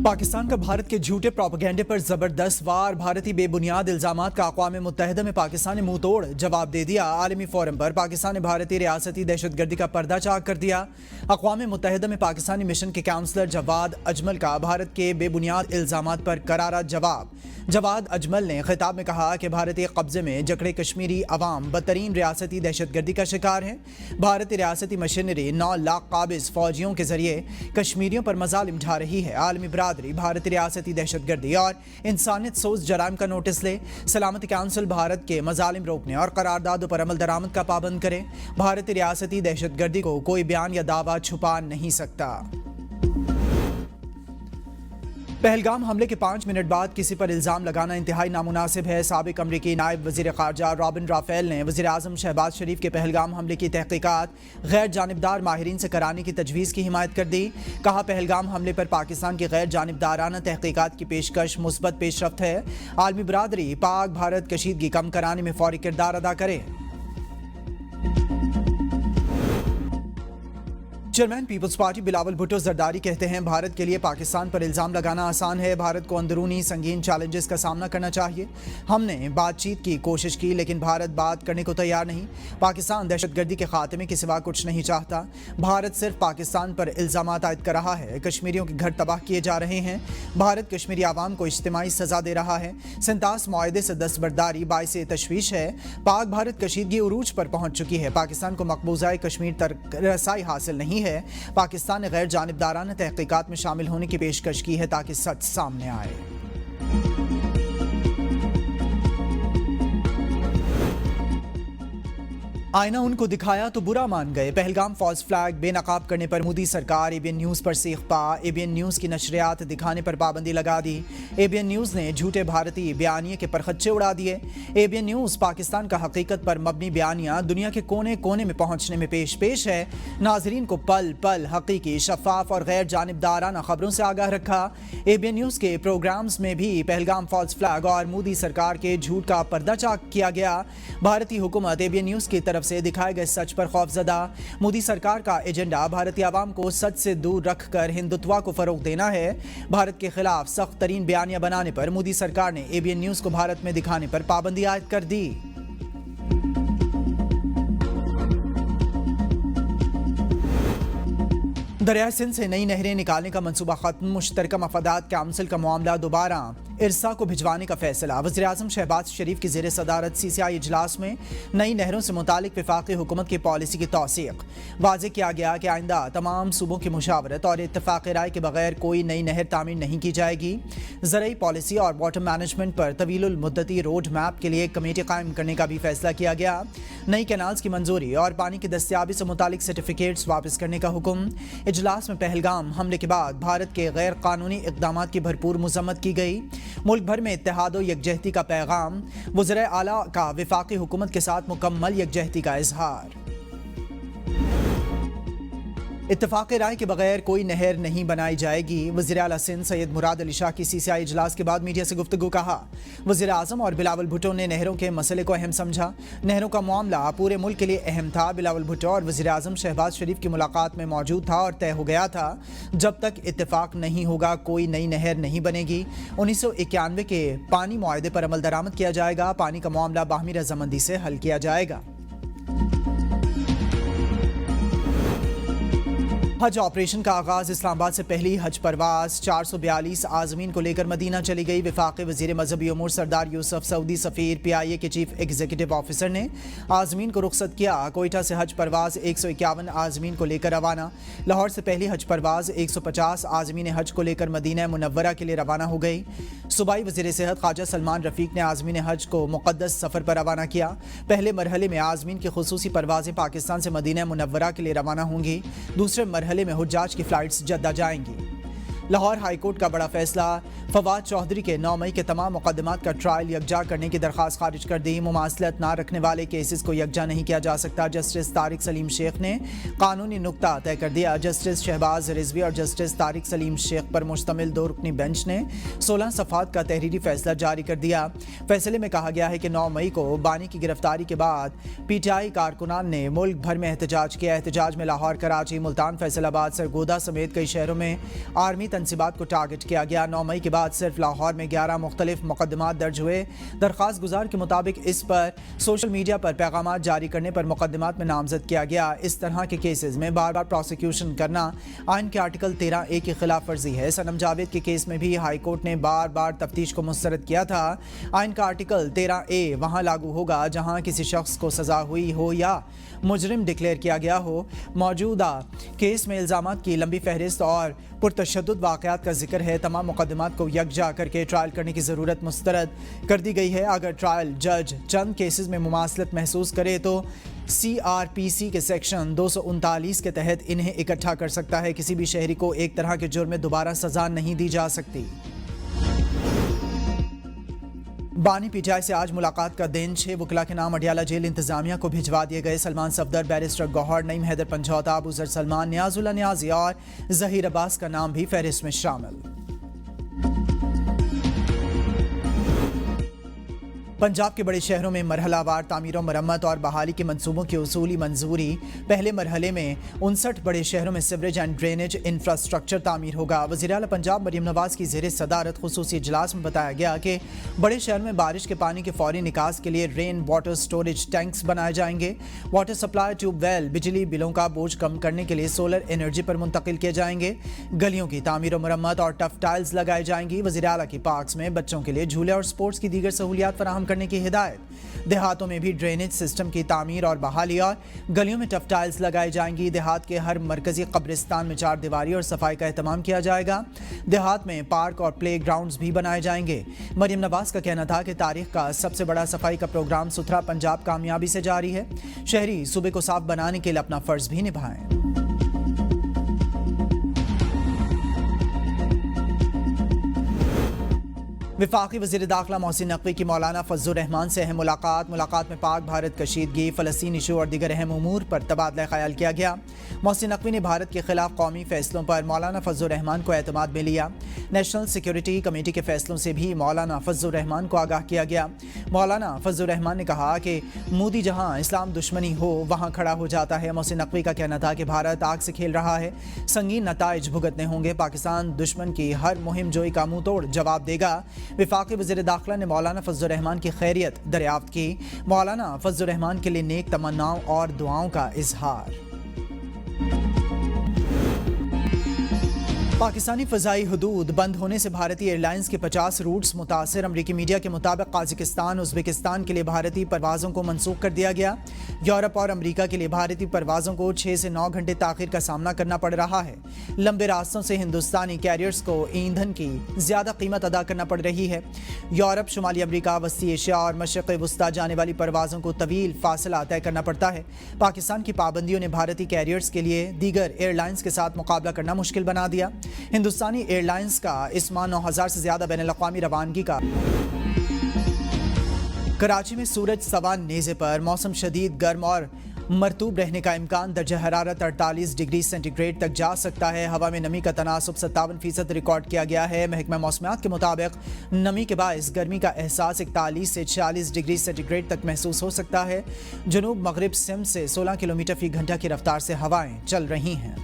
पाकिस्तान का भारत के झूठे प्रोपेगेंडे पर जबरदस्त वार। भारतीय बेबुनियाद इल्जामात का अक़वाम मुत्तहिदा में पाकिस्तान ने मुंह तोड़ जवाब दे दिया। आलमी फोरम पर पाकिस्तान ने भारतीय रियासती दहशतगर्दी का पर्दा चाक कर दिया। अक़वाम मुत्तहिदा में पाकिस्तानी मिशन के काउंसलर जवाद अजमल का भारत के बेबुनियाद इल्जामात पर करारा जवाब। जवाद अजमल ने खिताब में कहा कि भारतीय कब्जे में जकड़े कश्मीरी अवाम बदतरीन रियासती दहशतगर्दी का शिकार है। भारतीय रियासती मशीनरी 9 लाख काबिज फौजियों के जरिए कश्मीरियों पर मजालिम ढा रही है। आलमी बरादरी भारतीय रियासती दहशतगर्दी और इंसानियत सोच जराइम का नोटिस ले। सलामती काउंसिल भारत के मजालिम रोकने और करारदादों पर अमल दरामद का पाबंद करे। भारतीय रियासती दहशतगर्दी को कोई बयान या दावा छुपा नहीं सकता। पहलगाम हमले के 5 मिनट बाद किसी पर इल्ज़ाम लगाना इंतहाई नामुनासिब है। साबिक अमरीकी नायब वज़ीर ख़ारजा रॉबिन राफेल ने वज़ीर आज़म शहबाज शरीफ के पहलगाम हमले की तहक़ीक़ात गैर जानिबदार माहिरीन से कराने की तजवीज़ की हिमायत कर दी। कहा, पहलगाम हमले पर पाकिस्तान की गैर जानिबदाराना तहक़ीक़ात की पेशकश मुस्बत पेशरफ्त है। आलमी बरादरी पाक भारत कशीदगी कम कराने में फ़ौरी किरदार अदा करे। चेयरमैन पीपल्स पार्टी बिलावल भुट्टो जरदारी कहते हैं, भारत के लिए पाकिस्तान पर इल्ज़ाम लगाना आसान है। भारत को अंदरूनी संगीन चैलेंजेस का सामना करना चाहिए। हमने बातचीत की कोशिश की लेकिन भारत बात करने को तैयार नहीं। पाकिस्तान दहशतगर्दी के खात्मे के सिवा कुछ नहीं चाहता। भारत सिर्फ पाकिस्तान पर इल्ज़ामात आयद कर रहा है। कश्मीरियों के घर तबाह किए जा रहे हैं। भारत कश्मीरी आवाम को इज्तिमाई सज़ा दे रहा है। 37 मुआहदे से दस्तबरदारी बाइस तशवीश है। पाक भारत कशीदगी उरूज पर पहुंच चुकी है। पाकिस्तान को मकबूजा कश्मीर तक रसाई हासिल नहीं है। पाकिस्तान ने गैर जानिबदाराना तहक़ीक़ात में शामिल होने की पेशकश की है ताकि सच सामने आए। आईना उनको दिखाया तो बुरा मान गए। पहलगाम फॉल्स फ्लैग बेनकाब करने पर मोदी सरकार एबीएन न्यूज़ पर सीख पा। एबीएन न्यूज़ की नशरियात दिखाने पर पाबंदी लगा दी। एबीएन न्यूज़ ने झूठे भारतीय बयानिए के परखच्चे उड़ा दिए। एबीएन न्यूज़ पाकिस्तान का हकीकत पर मबनी बयानिया दुनिया के कोने कोने में पहुंचने में पेश है। नाजरीन को पल पल हकीकी, शफाफ और गैर जानिबदाराना खबरों से आगाह रखा। एबीएन न्यूज़ के प्रोग्राम्स में भी पहलगाम फॉल्स फ्लैग और मोदी सरकार के झूठ का पर्दाचाक किया गया। भारतीय हुकूमत एबीएन न्यूज़ की तरफ से दिखाए गए सच पर खौफजदा। मोदी सरकार का एजेंडा भारतीय आवाम को सच से दूर रखकर हिंदुत्व को फरोग देना है। भारत के खिलाफ सख्त तरीन बयानियां बनाने पर मोदी सरकार ने एबीएन न्यूज़ को भारत में दिखाने पर पाबंदी आयद कर दी। दरियाए सिंध से नई नहरें निकालने का मंसूबा खत्म। मुश्तरका मफादात काउंसिल का मामला दोबारा इरसा को भिजवाने का फैसला। वज़ीर आज़म शहबाज शरीफ की ज़ेर सदारत सीसीआई इजलास में नई नहरों से मुतालिक वफाकी हुकूमत की पॉलिसी की तौसीक़। वाज़ेह किया गया कि आइंदा तमाम सूबों की मुशावरत और इत्तफ़ाक़ राय के बगैर कोई नई नहर तामीर नहीं की जाएगी। ज़रई पॉलिसी और वाटर मैनेजमेंट पर तवीलुल मुद्दती रोड मैप के लिए एक कमेटी कायम करने का भी फैसला किया गया। नई कैनाल्स की मंजूरी और पानी की दस्तियाबी से मुतालिक सर्टिफिकेट्स वापस करने का हुक्म। इजलास में पहलगाम हमले के बाद भारत के गैर कानूनी इक़दामात की भरपूर मज़म्मत की गई। मुल्क भर में इत्तेहाद और यकजहती का पैगाम। वज़ीर आला का वफाकी हुकूमत के साथ मुकम्मल यकजहती का इजहार। इत्तफाक़ राय के बगैर कोई नहर नहीं बनाई जाएगी। वज़ीर आला सिंध सैयद मुराद अली शाह की सीसीआई इजलास के बाद मीडिया से गुफ्तगू। कहा, वज़ीर आज़म और बिलावल भुट्टो ने नहरों के मसले को अहम समझा। नहरों का मामला पूरे मुल्क के लिए अहम था। बिलावल भुट्टो और वज़ीर आज़म शहबाज शरीफ की मुलाकात में मौजूद था और तय हो गया था जब तक इत्तेफाक नहीं होगा कोई नई नहर नहीं बनेगी। 1991 के पानी मुआहदे पर अमल दरामद किया जाएगा। पानी का मामला बाहमी रजामंदी से हल किया जाएगा। हज ऑपरेशन का आगाज। इस्लामाबाद से पहली हज परवाज 442 आज़मीन को लेकर मदीना चली गई। वफाकी वज़ीर मजहबी उमूर सरदार यूसुफ सऊदी सफ़ीर PIA के चीफ एग्जीक्यूटिव ऑफिसर ने आज़मीन को रुखसत किया। कोयटा से हज परवाज 151 आज़मीन को लेकर रवाना। लाहौर से पहली हज परवाज 150 आज़मीन हज को लेकर मदीना मुनव्वरा के लिए रवाना हो गई। सूबाई वज़ीर सेहत ख्वाजा सलमान रफ़ीक ने आज़मीन हज को मुक़द्दस सफ़र पर रवाना किया। पहले मरहले में आज़मीन की खुसूसी परवाज़ें पाकिस्तान से मदीना मुनव्वरा के लिए रवाना होंगी। दूसरे मरहले में हुज्जाज की फ़्लाइट्स जद्दा जाएंगी। लाहौर हाई कोर्ट का बड़ा फैसला। फवाद चौधरी के 9 मई के तमाम मुकदमात का ट्रायल यकजा करने की दरख्वास्त खारिज कर दी। मुमासलत ना रखने वाले केसेस को यकजा नहीं किया जा सकता। जस्टिस तारिक सलीम शेख ने कानूनी नुक्ता तय कर दिया। जस्टिस शहबाज रिजवी और जस्टिस तारिक सलीम शेख पर मुश्तमिल 2 रुकनी बेंच ने 16 सफ़ात का तहरीरी फैसला जारी कर दिया। फैसले में कहा गया है कि 9 मई को बानी की गिरफ्तारी के बाद PTI कारकुनान ने मुल्क भर में एहतजाज किया। एहतजाज में लाहौर, कराची, मुल्तान, फैसलाबाद, सरगोदा समेत कई शहरों में आर्मी تنصیبات کو ٹارگٹ کیا گیا۔ 9 مئی کے بعد صرف لاہور میں 11 مختلف مقدمات درج ہوئے۔ درخواست گزار کے مطابق اس پر سوشل میڈیا پر پیغامات جاری کرنے پر مقدمات میں نامزد کیا گیا۔ اس طرح کے کیسز میں بار بار پروسیکیوشن کرنا آئین کے آرٹیکل 13A کی خلاف ورزی ہے۔ صنم جاوید کے کیس میں بھی ہائی کورٹ نے بار بار تفتیش کو مسترد کیا تھا۔ آئین کا آرٹیکل 13A وہاں لاگو ہوگا جہاں کسی شخص کو سزا ہوئی ہو یا مجرم ڈکلیئر کیا گیا ہو۔ موجودہ کیس میں الزامات کی لمبی فہرست اور پرتشدد واقعات کا ذکر ہے۔ تمام مقدمات کو یکجا کر کے ٹرائل کرنے کی ضرورت مسترد کر دی گئی ہے۔ اگر ٹرائل جج چند کیسز میں مماثلت محسوس کرے تو CRPC کے سیکشن 239 کے تحت انہیں اکٹھا کر سکتا ہے۔ کسی بھی شہری کو ایک طرح کے جرم میں دوبارہ سزا نہیں دی جا سکتی۔ بانی پی ٹی آئی سے آج ملاقات کا دن۔ 6 وکلاء کے نام اڈیالہ جیل انتظامیہ کو بھجوا دیے گئے۔ سلمان صفدر، بیرسٹر گوہر، نعیم حیدر پنجوتا، ابوذر سلمان، نیاز اللہ نیازی اور ظہیر عباس کا نام بھی فہرست میں شامل۔ پنجاب کے بڑے شہروں میں مرحلہ وار تعمیر و مرمت اور بحالی کے منصوبوں کی اصولی منظوری۔ پہلے مرحلے میں 59 بڑے شہروں میں سیوریج اینڈ ڈرینیج انفراسٹرکچر تعمیر ہوگا۔ وزیر اعلیٰ پنجاب مریم نواز کی زیر صدارت خصوصی اجلاس میں بتایا گیا کہ بڑے شہر میں بارش کے پانی کے فوری نکاس کے لیے رین واٹر سٹوریج ٹینکس بنائے جائیں گے۔ واٹر سپلائی ٹیوب ویل بجلی بلوں کا بوجھ کم کرنے کے لیے سولر انرجی پر منتقل کیے جائیں گے۔ گلیوں کی تعمیر و مرمت اور ٹف ٹائلز لگائی جائیں گی۔ وزیر اعلیٰ کی پارکس میں بچوں کے لیے جھولے اور سپورٹس کی دیگر سہولیات فراہم کرنے کی ہدایت۔ دیہاتوں میں بھی ڈرینیج سسٹم کی تعمیر اور بحالی اور گلیوں میں ٹف ٹائلز لگائی جائیں گی۔ دیہات کے ہر مرکزی قبرستان میں 4 دیواری اور صفائی کا اہتمام کیا جائے گا۔ دیہات میں پارک اور پلے گراؤنڈز بھی بنائے جائیں گے۔ مریم نواز کا کہنا تھا کہ تاریخ کا سب سے بڑا صفائی کا پروگرام ستھرا پنجاب کامیابی سے جاری ہے۔ شہری صوبے کو صاف بنانے کے لیے اپنا فرض بھی نبھائیں۔ وفاقی وزیر داخلہ محسن نقوی کی مولانا فضل الرحمان سے اہم ملاقات میں پاک بھارت کشیدگی، فلسطین ایشو اور دیگر اہم امور پر تبادلہ خیال کیا گیا۔ محسن نقوی نے بھارت کے خلاف قومی فیصلوں پر مولانا فضل الرحمان کو اعتماد میں لیا۔ نیشنل سیکیورٹی کمیٹی کے فیصلوں سے بھی مولانا فضل الرحمان کو آگاہ کیا گیا۔ مولانا فضل الرحمان نے کہا کہ مودی جہاں اسلام دشمنی ہو وہاں کھڑا ہو جاتا ہے۔ محسن نقوی کا کہنا تھا کہ بھارت آگ سے کھیل رہا ہے، سنگین نتائج بھگتنے ہوں گے۔ پاکستان دشمن کی ہر مہم جوئی کا منہ توڑ جواب دے گا۔ وفاقی وزیر داخلہ نے مولانا فضل الرحمان کی خیریت دریافت کی۔ مولانا فضل الرحمان کے لیے نیک تمناؤں اور دعاؤں کا اظہار۔ پاکستانی فضائی حدود بند ہونے سے بھارتی ایئر لائنز کے 50 روٹس متاثر۔ امریکی میڈیا کے مطابق قازقستان، ازبکستان کے لیے بھارتی پروازوں کو منسوخ کر دیا گیا۔ یورپ اور امریکہ کے لیے بھارتی پروازوں کو 6 سے 9 گھنٹے تاخیر کا سامنا کرنا پڑ رہا ہے۔ لمبے راستوں سے ہندوستانی کیریئرز کو ایندھن کی زیادہ قیمت ادا کرنا پڑ رہی ہے۔ یورپ، شمالی امریکہ، وسطی ایشیا اور مشرق وسطیٰ جانے والی پروازوں کو طویل فاصلہ طے کرنا پڑتا ہے۔ پاکستان کی پابندیوں نے بھارتی کیریئرز کے لیے دیگر ایئر لائنز کے ساتھ مقابلہ کرنا مشکل بنا دیا۔ ہندوستانی ایئر لائنز کا اس ماہ 9000 سے زیادہ بین الاقوامی روانگی کا۔ کراچی میں سورج سوا نیزے پر، موسم شدید گرم اور مرطوب رہنے کا امکان۔ درجہ حرارت 48 ڈگری سینٹی گریڈ تک جا سکتا ہے۔ ہوا میں نمی کا تناسب 57% ریکارڈ کیا گیا ہے۔ محکمہ موسمیات کے مطابق نمی کے باعث گرمی کا احساس 41 سے 46 ڈگری سینٹی گریڈ تک محسوس ہو سکتا ہے۔ جنوب مغرب سمت سے 16 کلومیٹر فی گھنٹہ کی رفتار سے ہوائیں چل رہی ہیں۔